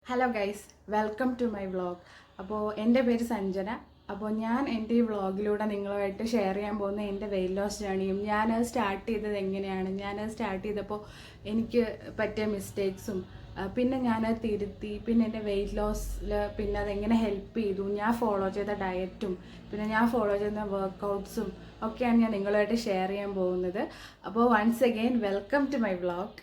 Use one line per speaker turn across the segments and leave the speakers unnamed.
Hello guys, welcome to my vlog. അപ്പോൾ എൻ്റെ പേര് സഞ്ജന. അപ്പോൾ ഞാൻ എൻ്റെ ഈ വ്ളോഗിലൂടെ നിങ്ങളുമായിട്ട് ഷെയർ ചെയ്യാൻ പോകുന്ന എൻ്റെ വെയിറ്റ് ലോസ് ജേണിയും ഞാനത് സ്റ്റാർട്ട് ചെയ്തത് എങ്ങനെയാണ്, ഞാനത് സ്റ്റാർട്ട് ചെയ്തപ്പോൾ എനിക്ക് പറ്റിയ മിസ്റ്റേക്സും പിന്നെ ഞാനത് തിരുത്തി, പിന്നെ എൻ്റെ വെയിറ്റ് ലോസിൽ പിന്നെ അതെങ്ങനെ ഹെൽപ്പ് ചെയ്തു, ഞാൻ ഫോളോ ചെയ്ത ഡയറ്റും പിന്നെ ഞാൻ ഫോളോ ചെയ്യുന്ന വർക്കൗട്ട്സും ഒക്കെയാണ് ഞാൻ നിങ്ങളുമായിട്ട് ഷെയർ ചെയ്യാൻ പോകുന്നത്. അപ്പോൾ once again welcome to my vlog.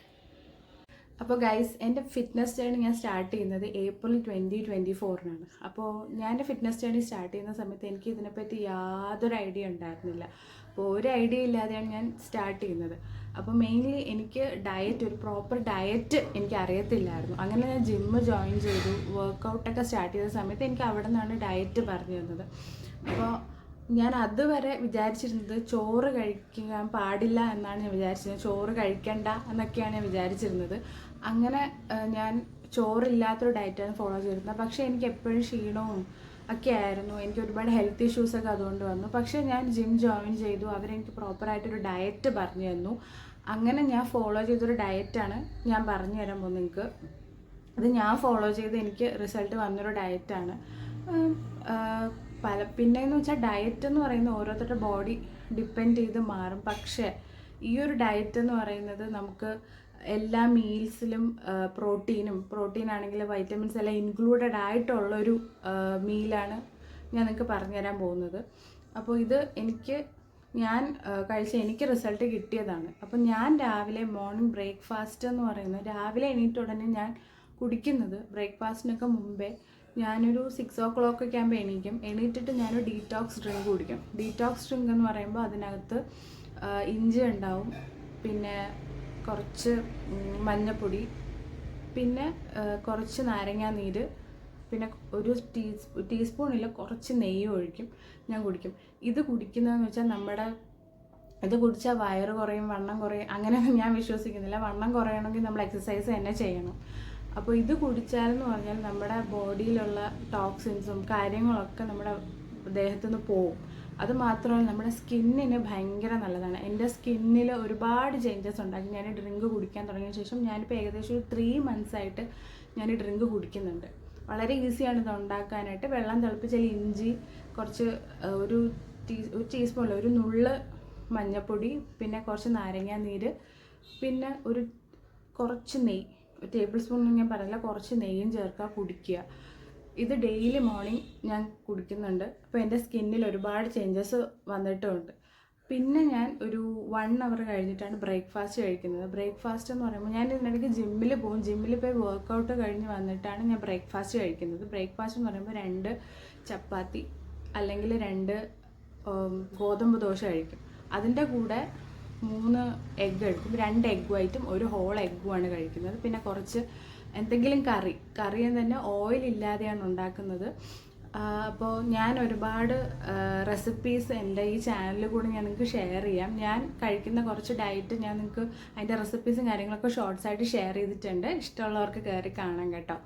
അപ്പോൾ ഗൈസ്, എൻ്റെ ഫിറ്റ്നസ് ജേണി ഞാൻ സ്റ്റാർട്ട് ചെയ്യുന്നത് ഏപ്രിൽ 2024 അപ്പോൾ ഞാൻ എൻ്റെ ഫിറ്റ്നസ് ജേണി സ്റ്റാർട്ട് ചെയ്യുന്ന സമയത്ത് എനിക്ക് ഇതിനെപ്പറ്റി യാതൊരു ഐഡിയ ഉണ്ടായിരുന്നില്ല. അപ്പോൾ ഒരു ഐഡിയ ഇല്ലാതെയാണ് ഞാൻ സ്റ്റാർട്ട് ചെയ്യുന്നത്. അപ്പോൾ മെയിൻലി എനിക്ക് ഒരു പ്രോപ്പർ ഡയറ്റ് എനിക്ക് അറിയത്തില്ലായിരുന്നു. അങ്ങനെ ഞാൻ ജിമ്മ് ജോയിൻ ചെയ്തു, വർക്കൗട്ടൊക്കെ സ്റ്റാർട്ട് ചെയ്ത സമയത്ത് എനിക്ക് അവിടെ നിന്നാണ് ഡയറ്റ് പറഞ്ഞു തന്നത്. അപ്പോൾ ഞാൻ അതുവരെ വിചാരിച്ചിരുന്നത് ചോറ് കഴിക്കാൻ പാടില്ല എന്നാണ് ഞാൻ വിചാരിച്ചിരുന്നത്, ചോറ് കഴിക്കണ്ട എന്നൊക്കെയാണ് ഞാൻ വിചാരിച്ചിരുന്നത്. അങ്ങനെ ഞാൻ ചോറില്ലാത്തൊരു ഡയറ്റാണ് ഫോളോ ചെയ്തിരുന്നത്. പക്ഷേ എനിക്ക് എപ്പോഴും ക്ഷീണവും ഒക്കെ ആയിരുന്നു, എനിക്ക് ഒരുപാട് ഹെൽത്ത് ഇഷ്യൂസൊക്കെ അതുകൊണ്ട് വന്നു. പക്ഷേ ഞാൻ ജിം ജോയിൻ ചെയ്തു, അവരെനിക്ക് പ്രോപ്പറായിട്ടൊരു ഡയറ്റ് പറഞ്ഞു തന്നു. അങ്ങനെ ഞാൻ ഫോളോ ചെയ്തൊരു ഡയറ്റാണ് ഞാൻ പറഞ്ഞു തരാൻ പോകുന്നത് നിങ്ങൾക്ക്. അത് ഞാൻ ഫോളോ ചെയ്ത് എനിക്ക് റിസൾട്ട് വന്നൊരു ഡയറ്റാണ്. പിന്നെയെന്ന് വെച്ചാൽ ഡയറ്റ് എന്ന് പറയുന്നത് ഓരോരുത്തരുടെ ബോഡി ഡിപ്പെൻഡ് ചെയ്ത് മാറും. പക്ഷേ ഈ ഒരു ഡയറ്റ് എന്ന് പറയുന്നത് നമുക്ക് എല്ലാ മീൽസിലും പ്രോട്ടീൻ ആണെങ്കിൽ വൈറ്റമിൻസ് എല്ലാം ഇൻക്ലൂഡഡ് ആയിട്ടുള്ളൊരു മീലാണ് ഞാൻ നിങ്ങൾക്ക് പറഞ്ഞുതരാൻ പോകുന്നത്. അപ്പോൾ ഇത് ഞാൻ കഴിച്ച എനിക്ക് റിസൾട്ട് കിട്ടിയതാണ്. അപ്പോൾ ഞാൻ രാവിലെ മോർണിംഗ് ബ്രേക്ക്ഫാസ്റ്റ് എന്ന് പറയുന്നത് രാവിലെ എണീറ്റ ഉടനെ ഞാൻ കുടിക്കുന്നത്, ബ്രേക്ക്ഫാസ്റ്റിനൊക്കെ മുമ്പേ ഞാനൊരു 6 o'clock ഒക്കെ ആകുമ്പോൾ എണീറ്റിട്ട് ഞാനൊരു ഡീറ്റോക്സ് ഡ്രിങ്ക് കുടിക്കും. ഡീറ്റോക്സ് ഡ്രിങ്ക് എന്ന് പറയുമ്പോൾ അതിനകത്ത് ഇഞ്ചി ഉണ്ടാവും, പിന്നെ കുറച്ച് മഞ്ഞൾപ്പൊടി, പിന്നെ കുറച്ച് നാരങ്ങാ നീര്, പിന്നെ ഒരു ടീസ്പൂണിൽ കുറച്ച് നെയ്യ് ഒഴിക്കും, ഞാൻ കുടിക്കും. ഇത് കുടിക്കുന്നതെന്ന് വെച്ചാൽ ഇത് കുടിച്ചാൽ വയറ് കുറയും, വണ്ണം കുറയും, അങ്ങനെയൊന്നും ഞാൻ വിശ്വസിക്കുന്നില്ല. വണ്ണം കുറയണമെങ്കിൽ നമ്മൾ എക്സസൈസ് തന്നെ ചെയ്യണം. അപ്പോൾ ഇത് കുടിച്ചാലെന്ന് പറഞ്ഞാൽ നമ്മുടെ ബോഡിയിലുള്ള ടോക്സിൻസും കാര്യങ്ങളൊക്കെ നമ്മുടെ ദേഹത്തുനിന്ന് പോവും. അത് മാത്രമല്ല നമ്മുടെ സ്കിന്നിന് ഭയങ്കര നല്ലതാണ്. എൻ്റെ സ്കിന്നിൽ ഒരുപാട് ചേഞ്ചസ് ഉണ്ടാക്കി ഞാൻ ഡ്രിങ്ക് കുടിക്കാൻ തുടങ്ങിയ ശേഷം. ഞാനിപ്പോൾ ഏകദേശം ഒരു 3 months ആയിട്ട് ഞാൻ ഡ്രിങ്ക് കുടിക്കുന്നുണ്ട്. വളരെ ഈസിയാണ് ഇത് ഉണ്ടാക്കാനായിട്ട്. വെള്ളം തിളപ്പിച്ചാൽ ഇഞ്ചി, കുറച്ച് ഒരു ടീസ്പൂണിൽ ഒരു നുള്ള് മഞ്ഞൾപ്പൊടി, പിന്നെ കുറച്ച് നാരങ്ങാ നീര്, പിന്നെ കുറച്ച് നെയ്യ്, ടേബിൾ സ്പൂൺ ഞാൻ പറയില്ല, കുറച്ച് നെയ്യും ചേർക്കുക, കുടിക്കുക. ഇത് ഡെയിലി മോർണിംഗ് ഞാൻ കുടിക്കുന്നുണ്ട്. അപ്പോൾ എൻ്റെ സ്കിന്നിൽ ഒരുപാട് ചേഞ്ചസ് വന്നിട്ടുമുണ്ട്. പിന്നെ ഞാൻ ഒരു 1 hour കഴിഞ്ഞിട്ടാണ് ബ്രേക്ക്ഫാസ്റ്റ് കഴിക്കുന്നത്. ബ്രേക്ക്ഫാസ്റ്റ് എന്ന് പറയുമ്പോൾ ഞാൻ ഇതിനിടയ്ക്ക് ജിമ്മിൽ പോയി വർക്കൗട്ട് കഴിഞ്ഞ് വന്നിട്ടാണ് ഞാൻ ബ്രേക്ക്ഫാസ്റ്റ് കഴിക്കുന്നത്. ബ്രേക്ക്ഫാസ്റ്റ് എന്ന് പറയുമ്പോൾ 2 ചപ്പാത്തി അല്ലെങ്കിൽ 2 ഗോതമ്പ് ദോശ കഴിക്കും. അതിൻ്റെ കൂടെ 3 എഗ്ഗ് എടുക്കും. 2 എഗ്ഗ് വൈറ്റും 1 ഹോൾ എഗ്ഗുമാണ് കഴിക്കുന്നത്. പിന്നെ കുറച്ച് എന്തെങ്കിലും കറിയും തന്നെ ഓയിൽ ഇല്ലാതെയാണ് ഉണ്ടാക്കുന്നത്. അപ്പോൾ ഞാൻ ഒരുപാട് റെസിപ്പീസ് എൻ്റെ ഈ ചാനലിൽ കൂടി ഞാൻ നിങ്ങൾക്ക് ഷെയർ ചെയ്യാം. ഞാൻ കഴിക്കുന്ന കുറച്ച് ഡയറ്റ് ഞാൻ നിങ്ങൾക്ക് അതിൻ്റെ റെസിപ്പീസും കാര്യങ്ങളൊക്കെ ഷോർട്ട്സായിട്ട് ഷെയർ ചെയ്തിട്ടുണ്ട്. ഇഷ്ടമുള്ളവർക്ക് കയറി കാണാം കേട്ടോ.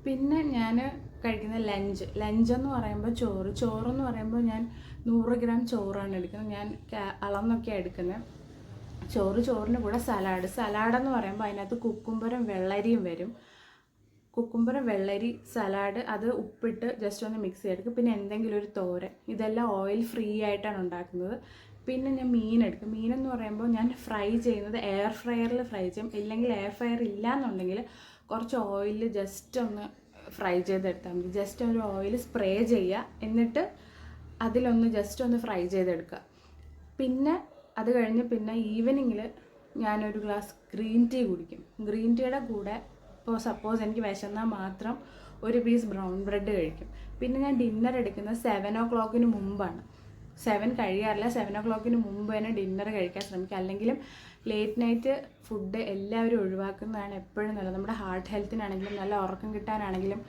പിന്നെ ഞാൻ കഴിക്കുന്ന ലഞ്ചെന്ന് പറയുമ്പോൾ ചോറെന്ന് പറയുമ്പോൾ ഞാൻ 100 gram ചോറാണ് എടുക്കുന്നത്. ഞാൻ അളന്നൊക്കെയാണ് എടുക്കുന്നത്. ചോറിന് കൂടെ സലാഡെന്ന് പറയുമ്പോൾ അതിനകത്ത് കുക്കുംബറും വെള്ളരിയും വരും. കുക്കുംബറും വെള്ളരി സലാഡ്, അത് ഉപ്പിട്ട് ജസ്റ്റ് ഒന്ന് മിക്സ് ചെയ്തെടുക്കും. പിന്നെ എന്തെങ്കിലും ഒരു തോരൻ. ഇതെല്ലാം ഓയിൽ ഫ്രീ ആയിട്ടാണ് ഉണ്ടാക്കുന്നത്. പിന്നെ ഞാൻ മീനെടുക്കും. മീനെന്ന് പറയുമ്പോൾ ഞാൻ ഫ്രൈ ചെയ്യുന്നത് എയർ ഫ്രയറിൽ ഫ്രൈ ചെയ്യും. ഇല്ലെങ്കിൽ എയർ ഫ്രയർ ഇല്ല എന്നുണ്ടെങ്കിൽ കുറച്ച് ഓയിൽ ജസ്റ്റ് ഒന്ന് ഫ്രൈ ചെയ്തെടുത്താൽ മതി. ജസ്റ്റ് ഒരു ഓയിൽ സ്പ്രേ ചെയ്യുക, എന്നിട്ട് അതിലൊന്ന് ജസ്റ്റ് ഒന്ന് ഫ്രൈ ചെയ്തെടുക്കുക. പിന്നെ അത് കഴിഞ്ഞ് പിന്നെ ഈവനിങ്ങിൽ ഞാനൊരു ഗ്ലാസ് ഗ്രീൻ ടീ കുടിക്കും. ഗ്രീൻ ടീയുടെ കൂടെ ഇപ്പോൾ സപ്പോസ് എനിക്ക് വിശന്നാൽ മാത്രം ഒരു പീസ് ബ്രൗൺ ബ്രെഡ് കഴിക്കും. പിന്നെ ഞാൻ ഡിന്നർ എടുക്കുന്നത് 7 o'clock മുമ്പാണ്. 7 കഴിയാറില്ല, 7 o'clock മുമ്പ് തന്നെ ഡിന്നർ കഴിക്കാൻ ശ്രമിക്കുക. അല്ലെങ്കിലും ലേറ്റ് നൈറ്റ് ഫുഡ് എല്ലാവരും ഒഴിവാക്കുന്നതാണ് എപ്പോഴും നല്ലത്. നമ്മുടെ ഹാർട്ട് ഹെൽത്തിനാണെങ്കിലും നല്ല ഉറക്കം കിട്ടാനാണെങ്കിലും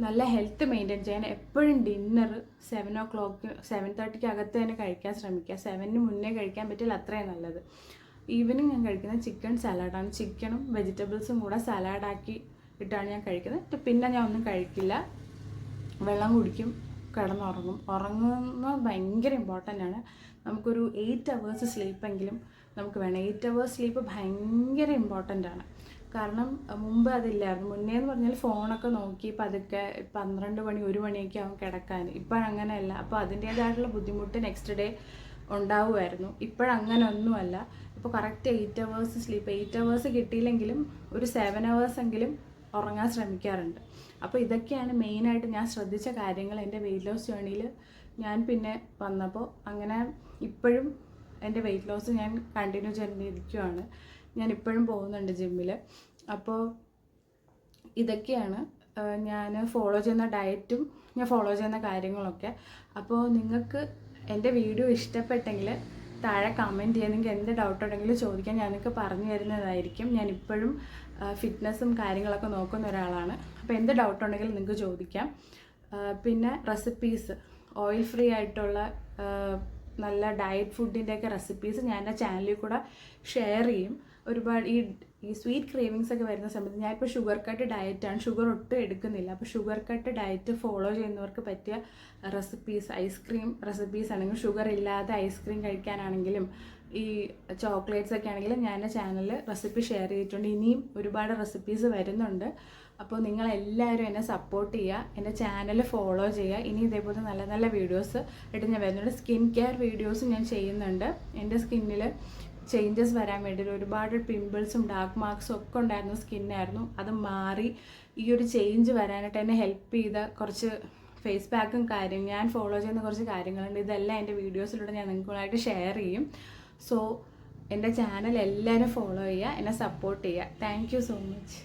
നല്ല ഹെൽത്ത് മെയിൻറ്റെയിൻ ചെയ്യാൻ എപ്പോഴും ഡിന്നർ 7 o'clock 7:30 അകത്ത് തന്നെ കഴിക്കാൻ ശ്രമിക്കുക. 7 മുന്നേ കഴിക്കാൻ പറ്റില്ല, അത്രയും നല്ലത്. ഈവനിങ് ഞാൻ കഴിക്കുന്നത് ചിക്കൻ സലാഡാണ്. ചിക്കനും വെജിറ്റബിൾസും കൂടെ സലാഡാക്കി ഇട്ടാണ് ഞാൻ കഴിക്കുന്നത്. പിന്നെ ഞാൻ ഒന്നും കഴിക്കില്ല, വെള്ളം കുടിക്കും, ഉറങ്ങുന്നത് ഭയങ്കര ഇമ്പോർട്ടൻ്റ് ആണ്. നമുക്കൊരു 8 hours സ്ലീപ്പെങ്കിലും നമുക്ക് വേണം. 8 hours സ്ലീപ്പ് ഭയങ്കര ഇമ്പോർട്ടൻ്റ് ആണ്. കാരണം മുമ്പ് അതില്ലായിരുന്നു. മുന്നേ എന്ന് പറഞ്ഞാൽ ഫോണൊക്കെ നോക്കി പതുക്കെ 12 മണി 1 മണിയൊക്കെ ആവും കിടക്കാൻ. ഇപ്പോഴങ്ങനെയല്ല. അപ്പോൾ അതിൻ്റേതായിട്ടുള്ള ബുദ്ധിമുട്ട് നെക്സ്റ്റ് ഡേ ഉണ്ടാവുമായിരുന്നു. ഇപ്പോഴങ്ങനെ ഒന്നുമല്ല. ഇപ്പോൾ കറക്റ്റ് 8 hours സ്ലീപ്പ്, 8 hours കിട്ടിയില്ലെങ്കിലും ഒരു 7 hours എങ്കിലും ഉറങ്ങാൻ ശ്രമിക്കാറുണ്ട്. അപ്പോൾ ഇതൊക്കെയാണ് മെയിനായിട്ട് ഞാൻ ശ്രദ്ധിച്ച കാര്യങ്ങൾ എൻ്റെ വെയിറ്റ് ലോസ് ജേണിയിൽ. ഞാൻ പിന്നെ വന്നപ്പോൾ അങ്ങനെ ഇപ്പോഴും എൻ്റെ വെയിറ്റ് ലോസ് ഞാൻ കണ്ടിന്യൂ ചെയ്തിരിക്കുകയാണ്. ഞാൻ ഇപ്പോഴും പോകുന്നുണ്ട് ജിമ്മിൽ. അപ്പോൾ ഇതൊക്കെയാണ് ഞാൻ ഫോളോ ചെയ്യുന്ന ഡയറ്റും ഞാൻ ഫോളോ ചെയ്യുന്ന കാര്യങ്ങളൊക്കെ. അപ്പോൾ നിങ്ങൾക്ക് എൻ്റെ വീഡിയോ ഇഷ്ടപ്പെട്ടെങ്കിൽ താഴെ കമൻറ്റ് ചെയ്യാൻ, നിങ്ങൾക്ക് എന്ത് ഡൗട്ട് ഉണ്ടെങ്കിലും ചോദിക്കാൻ ഞാൻ നിങ്ങൾക്ക് പറഞ്ഞു തരുന്നതായിരിക്കും. ഞാൻ ഇപ്പോഴും ഫിറ്റ്നസ്സും കാര്യങ്ങളൊക്കെ നോക്കുന്ന ഒരാളാണ്. അപ്പോൾ എന്ത് ഡൗട്ട് ഉണ്ടെങ്കിലും നിങ്ങൾക്ക് ചോദിക്കാം. പിന്നെ റെസിപ്പീസ്, ഓയിൽ ഫ്രീ ആയിട്ടുള്ള നല്ല ഡയറ്റ് ഫുഡിൻ്റെയൊക്കെ റെസിപ്പീസ് ഞാൻ എൻ്റെ ചാനലിൽ കൂടെ ഷെയർ ചെയ്യും. ഒരുപാട് ഈ സ്വീറ്റ് ക്രേവിങ്സ് ഒക്കെ വരുന്ന സമയത്ത് ഞാനിപ്പോൾ ഷുഗർ കട്ട് ഡയറ്റാണ്, ഷുഗർ ഒട്ടും എടുക്കുന്നില്ല. അപ്പോൾ ഷുഗർ കട്ട് ഡയറ്റ് ഫോളോ ചെയ്യുന്നവർക്ക് പറ്റിയ റെസിപ്പീസ്, ഐസ്ക്രീം റെസിപ്പീസ് ആണെങ്കിലും ഷുഗർ ഇല്ലാതെ ഐസ്ക്രീം കഴിക്കാനാണെങ്കിലും ഈ ചോക്ലേറ്റ്സ് ഒക്കെ ആണെങ്കിലും ഞാൻ എൻ്റെ ചാനലിൽ റെസിപ്പി ഷെയർ ചെയ്തിട്ടുണ്ട്. ഇനിയും ഒരുപാട് റെസിപ്പീസ് വരുന്നുണ്ട്. അപ്പോൾ നിങ്ങളെല്ലാവരും എന്നെ സപ്പോർട്ട് ചെയ്യുക, എൻ്റെ ചാനൽ ഫോളോ ചെയ്യുക. ഇനി ഇതേപോലെ നല്ല നല്ല വീഡിയോസ് ആയിട്ട് ഞാൻ വരുന്നുണ്ട്. സ്കിൻ കെയർ വീഡിയോസ് ഞാൻ ചെയ്യുന്നുണ്ട്. എൻ്റെ സ്കിന്നിൽ ചേഞ്ചസ് വരാൻ വേണ്ടിയിട്ട് ഒരുപാട് പിമ്പിൾസും ഡാർക്ക് മാർക്സും ഒക്കെ ഉണ്ടായിരുന്നു, സ്കിന്നായിരുന്നു. അത് മാറി ഈ ഒരു ചേഞ്ച് വരാനായിട്ട് എന്നെ ഹെൽപ്പ് ചെയ്ത കുറച്ച് ഫേസ് പാക്കും ഞാൻ ഫോളോ ചെയ്യുന്ന കുറച്ച് കാര്യങ്ങളുണ്ട്. ഇതെല്ലാം എൻ്റെ വീഡിയോസിലൂടെ ഞാൻ നിങ്ങൾക്കായിട്ട് ഷെയർ ചെയ്യും. സോ എൻ്റെ ചാനൽ എല്ലാവരും ഫോളോ ചെയ്യുക, എന്നെ സപ്പോർട്ട് ചെയ്യുക. Thank you so much.